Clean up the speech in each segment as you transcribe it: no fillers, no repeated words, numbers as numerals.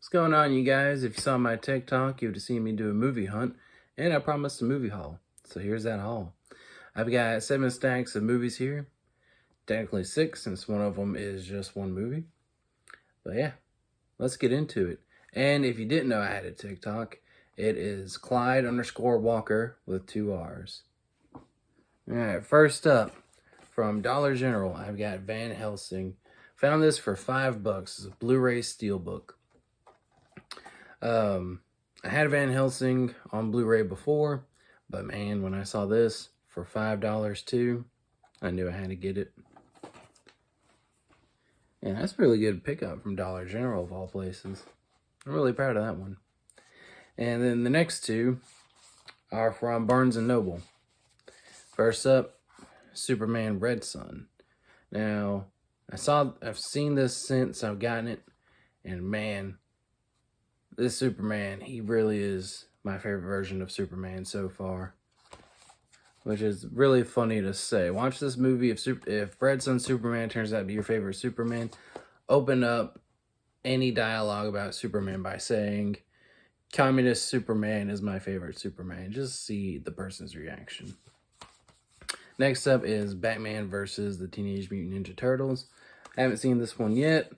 What's going on, you guys? If you saw my TikTok, you would have seen me do a movie hunt, and I promised a movie haul. So here's that haul. I've got 7 stacks of movies here. Technically 6, since one of them is just one movie. But yeah, let's get into it. And if you didn't know I had a TikTok, it is Clyde_Walker with 2 R's. Alright, first up, from Dollar General, I've got Van Helsing. Found this for $5. It's a Blu-ray Steelbook. I had Van Helsing on Blu-ray before, but man, when I saw this for $5 too, I knew I had to get it. Yeah, that's a really good pickup from Dollar General of all places. I'm really proud of that one. And then the next 2 are from Barnes & Noble. First up, Superman Red Son. Now, I've seen this since I've gotten it, and man, this Superman, he really is my favorite version of Superman so far. Which is really funny to say. Watch this movie, if Red Son Superman turns out to be your favorite Superman, open up any dialogue about Superman by saying, Communist Superman is my favorite Superman. Just see the person's reaction. Next up is Batman versus the Teenage Mutant Ninja Turtles. I haven't seen this one yet,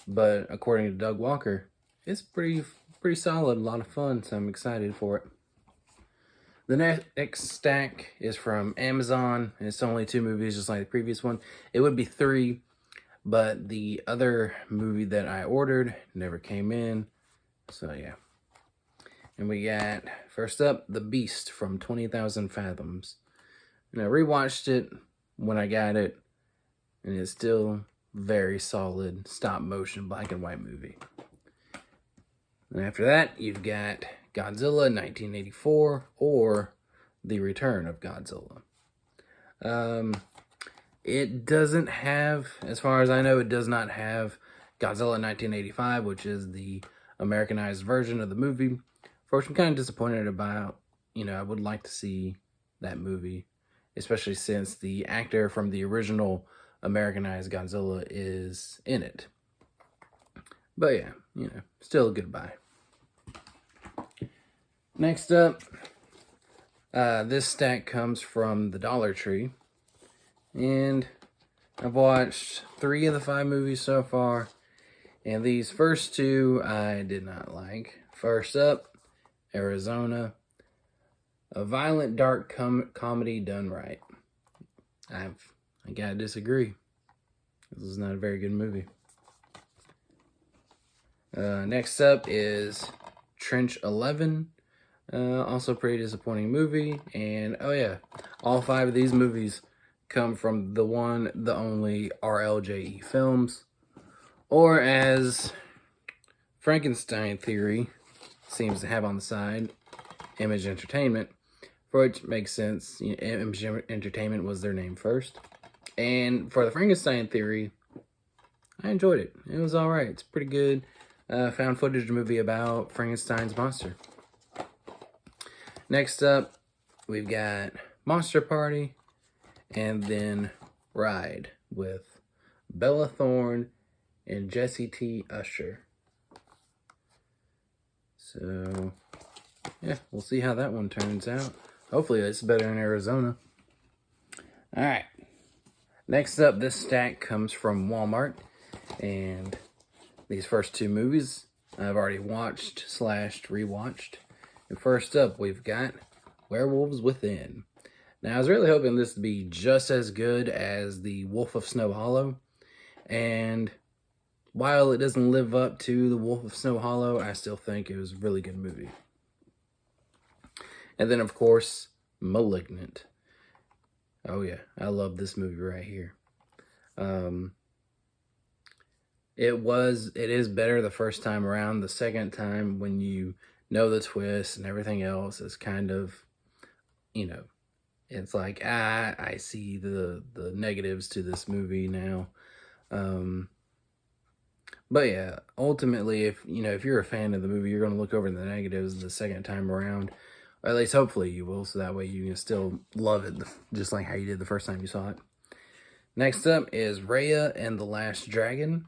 but according to Doug Walker, it's pretty solid, a lot of fun, so I'm excited for it. The next stack is from Amazon, and it's only 2 movies, just like the previous one. It would be 3, but the other movie that I ordered never came in, so yeah. And we got, first up, The Beast from 20,000 Fathoms. And I rewatched it when I got it, and it's still very solid stop motion black and white movie. And after that, you've got Godzilla 1984 or The Return of Godzilla. It doesn't have, as far as I know, it does not have Godzilla 1985, which is the Americanized version of the movie, for which I'm kind of disappointed about. You know, I would like to see that movie, especially since the actor from the original Americanized Godzilla is in it. But yeah, you know, still a good buy. Next up, this stack comes from the Dollar Tree, and I've watched 3 of the 5 movies so far, and these first 2 I did not like. First up, Arizona, a violent dark comedy done right. I gotta disagree. This is not a very good movie. Next up is Trench 11. Also pretty disappointing movie. And oh yeah, all 5 of these movies come from the one, the only RLJE Films, or as Frankenstein Theory seems to have on the side, Image Entertainment, for which makes sense. You know, Image Entertainment was their name first. And for the Frankenstein Theory, I enjoyed it. It was alright. It's pretty good. Found footage movie about Frankenstein's monster. Next up, we've got Monster Party, and then Ride with Bella Thorne and Jessie T. Usher. So, yeah, we'll see how that one turns out. Hopefully it's better in Arizona. Alright, next up, this stack comes from Walmart, and these first 2 movies I've already watched / rewatched. And first up, we've got Werewolves Within. Now, I was really hoping this to be just as good as The Wolf of Snow Hollow. And while it doesn't live up to The Wolf of Snow Hollow, I still think it was a really good movie. And then, of course, Malignant. Oh yeah, I love this movie right here. It is better the first time around. The second time, when you know the twist and everything else, is kind of, you know, it's like, I see the negatives to this movie now. But yeah, ultimately, if you're a fan of the movie, you're going to look over the negatives the second time around. Or at least hopefully you will, so that way you can still love it just like how you did the first time you saw it. Next up is Raya and the Last Dragon.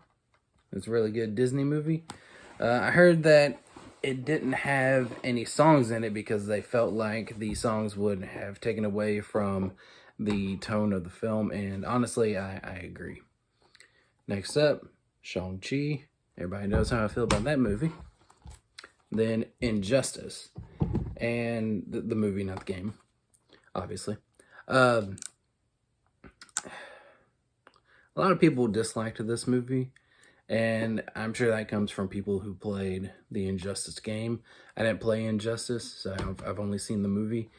It's a really good Disney movie. I heard that it didn't have any songs in it because they felt like the songs would have taken away from the tone of the film, and honestly, I agree. Next up, Shang-Chi. Everybody knows how I feel about that movie. Then Injustice, and the movie, not the game, obviously. A lot of people disliked this movie, and I'm sure that comes from people who played the Injustice game. I didn't play Injustice, so I've only seen the movie.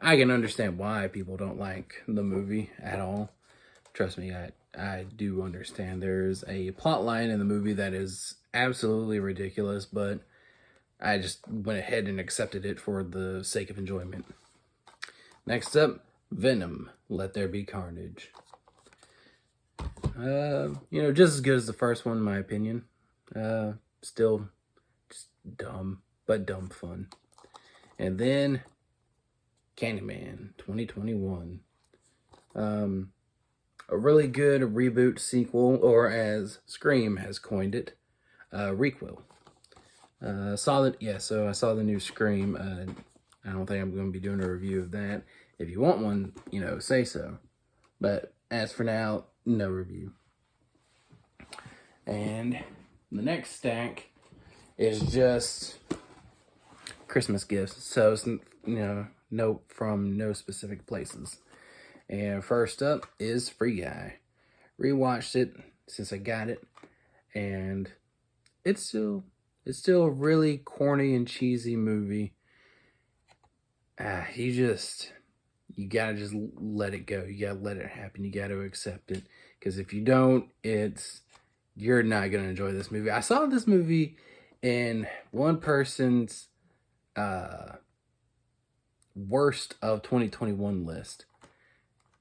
I can understand why people don't like the movie at all. Trust me, I do understand. There's a plot line in the movie that is absolutely ridiculous, but I just went ahead and accepted it for the sake of enjoyment. Next up, Venom, Let There Be Carnage. Just as good as the first one, in my opinion. Still just dumb, but dumb fun. And then Candyman 2021. A really good reboot sequel, or as Scream has coined it, requel. So I saw the new Scream. I don't think I'm going to be doing a review of that. If you want one, say so. But as for now, no review. And the next stack is just Christmas gifts. So it's, no from no specific places. And first up is Free Guy. Rewatched it since I got it, and it's still a really corny and cheesy movie. You gotta just let it go. You gotta let it happen. You gotta accept it, because if you don't, you're not gonna enjoy this movie. I saw this movie in one person's worst of 2021 list.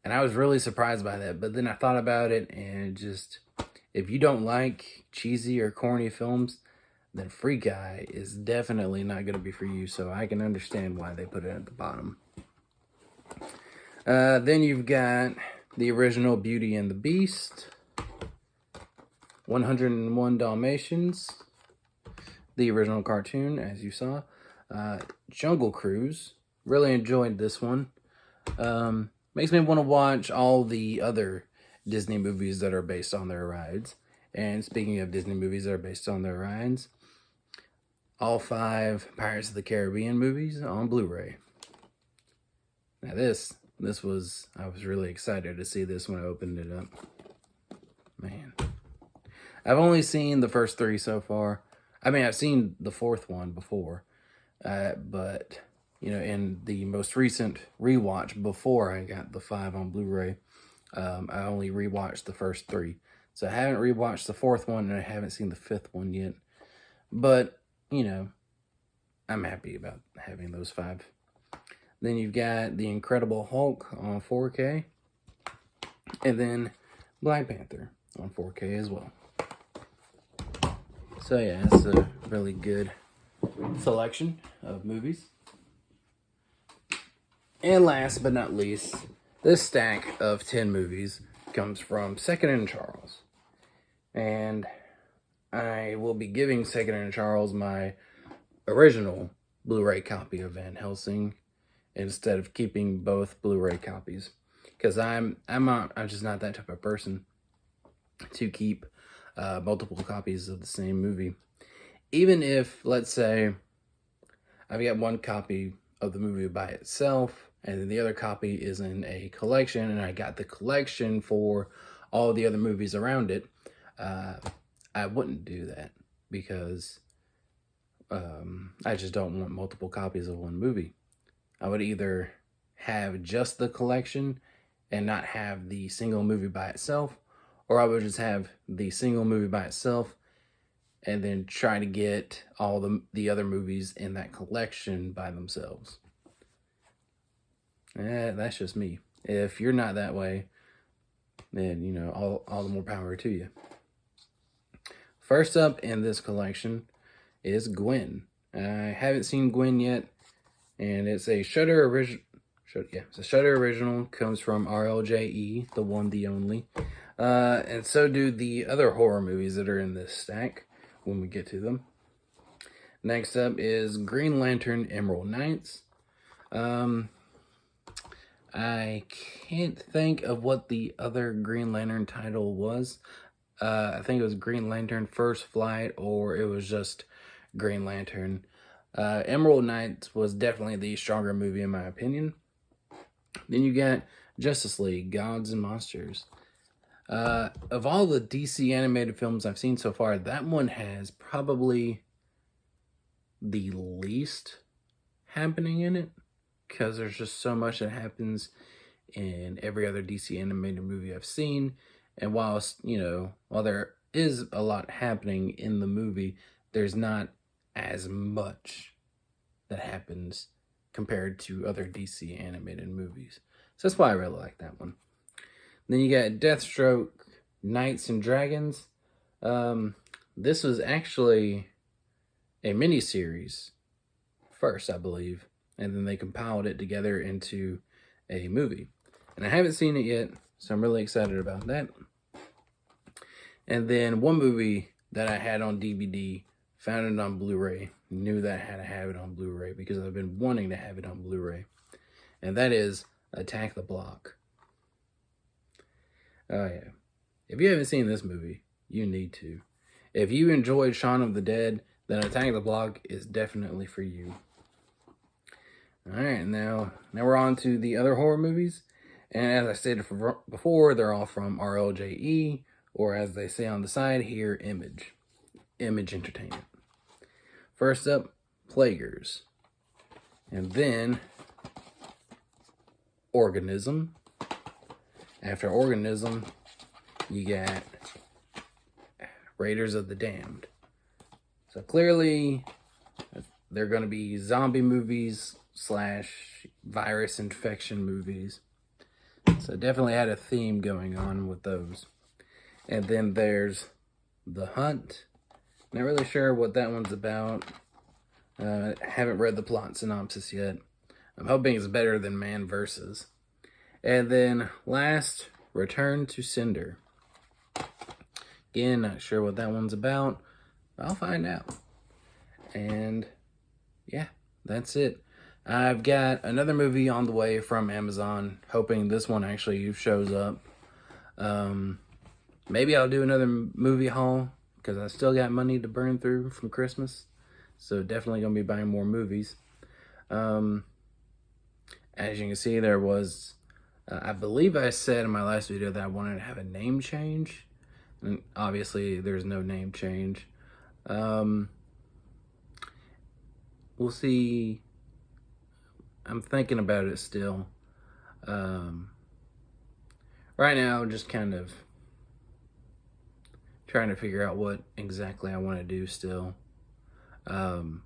And I was really surprised by that. But then I thought about it, and if you don't like cheesy or corny films, then Free Guy is definitely not going to be for you. So I can understand why they put it at the bottom. Then you've got the original Beauty and the Beast, 101 Dalmatians, the original cartoon, as you saw, Jungle Cruise. Really enjoyed this one. Makes me want to watch all the other Disney movies that are based on their rides. And speaking of Disney movies that are based on their rides, all 5 Pirates of the Caribbean movies on Blu-ray. Now I was really excited to see this when I opened it up. Man. I've only seen the first 3 so far. I mean, I've seen the 4th one before. But in the most recent rewatch before I got the 5 on Blu-ray, I only rewatched the first 3. So I haven't rewatched the 4th one, and I haven't seen the 5th one yet. But, I'm happy about having those 5. Then you've got The Incredible Hulk on 4K. And then Black Panther on 4K as well. So yeah, it's a really good selection of movies. And last but not least, this stack of 10 movies comes from Second & Charles. And I will be giving Second & Charles my original Blu-ray copy of Van Helsing instead of keeping both Blu-ray copies. Because I'm just not that type of person to keep multiple copies of the same movie. Even if, let's say, I've got one copy of the movie by itself, and then the other copy is in a collection, and I got the collection for all the other movies around it, I wouldn't do that, because I just don't want multiple copies of one movie. I would either have just the collection and not have the single movie by itself, or I would just have the single movie by itself and then try to get all the other movies in that collection by themselves. That's just me. If you're not that way, then, all the more power to you. First up in this collection is Gwen. I haven't seen Gwen yet, and it's a Shudder original. It's a Shudder original. Comes from RLJE, the one, the only. And so do the other horror movies that are in this stack when we get to them. Next up is Green Lantern Emerald Knights. I can't think of what the other Green Lantern title was. I think it was Green Lantern First Flight, or it was just Green Lantern. Emerald Knights was definitely the stronger movie in my opinion. Then you got Justice League, Gods and Monsters. Of all the DC animated films I've seen so far, that one has probably the least happening in it, because there's just so much that happens in every other DC animated movie I've seen. And while there is a lot happening in the movie, there's not as much that happens compared to other DC animated movies. So that's why I really like that one. Then you got Deathstroke, Knights and Dragons. This was actually a miniseries first, I believe, and then they compiled it together into a movie. And I haven't seen it yet, so I'm really excited about that. And then one movie that I had on DVD, found it on Blu-ray, knew that I had to have it on Blu-ray because I've been wanting to have it on Blu-ray. And that is Attack the Block. Oh yeah. If you haven't seen this movie, you need to. If you enjoyed Shaun of the Dead, then Attack the Block is definitely for you. Alright, now we're on to the other horror movies. And as I stated before, they're all from RLJE, or as they say on the side here, Image Entertainment. First up, Plaguers. And then Organism. After Organism, you got Raiders of the Damned. So clearly, they're going to be zombie movies / virus infection movies. So definitely had a theme going on with those. And then there's The Hunt. Not really sure what that one's about. Haven't read the plot synopsis yet. I'm hoping it's better than Man vs. And then last, Return to Cinder. Again, not sure what that one's about. I'll find out. And yeah, that's it. I've got another movie on the way from Amazon, hoping this one actually shows up. Maybe I'll do another movie haul, because I still got money to burn through from Christmas. So definitely going to be buying more movies. As you can see, there was, I believe I said in my last video that I wanted to have a name change. And obviously, there's no name change. We'll see. I'm thinking about it still. Right now, just kind of trying to figure out what exactly I want to do still. I've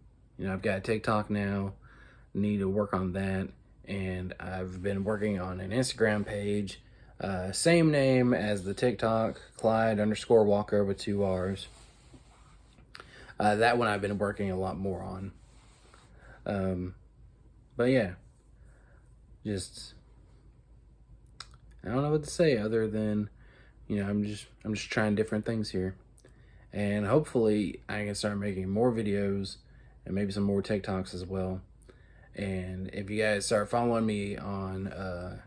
got TikTok now. Need to work on that. And I've been working on an Instagram page. Same name as the TikTok, Clyde_Walker with 2 R's. That one I've been working a lot more on. But yeah, just, I don't know what to say other than, I'm just trying different things here. And hopefully I can start making more videos and maybe some more TikToks as well. And if you guys start following me on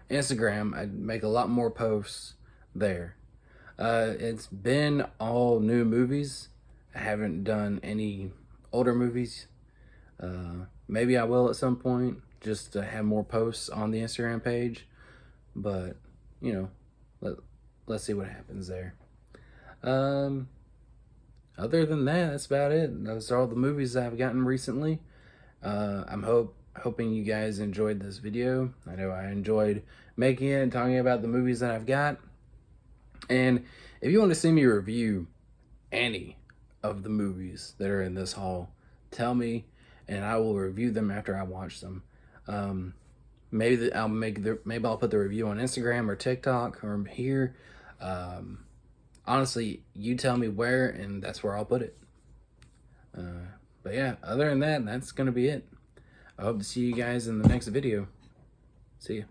Instagram, I make a lot more posts there. It's been all new movies. I haven't done any older movies. Maybe I will at some point, just to have more posts on the Instagram page. But, let's see what happens there. Other than that, that's about it. Those are all the movies I've gotten recently. I'm hoping you guys enjoyed this video. I know I enjoyed making it and talking about the movies that I've got. And if you want to see me review any of the movies that are in this haul, tell me and I will review them after I watch them. Maybe I'll put the review on Instagram or TikTok or here. Honestly, you tell me where, and that's where I'll put it. But yeah, other than that, that's gonna be it. I hope to see you guys in the next video. See ya.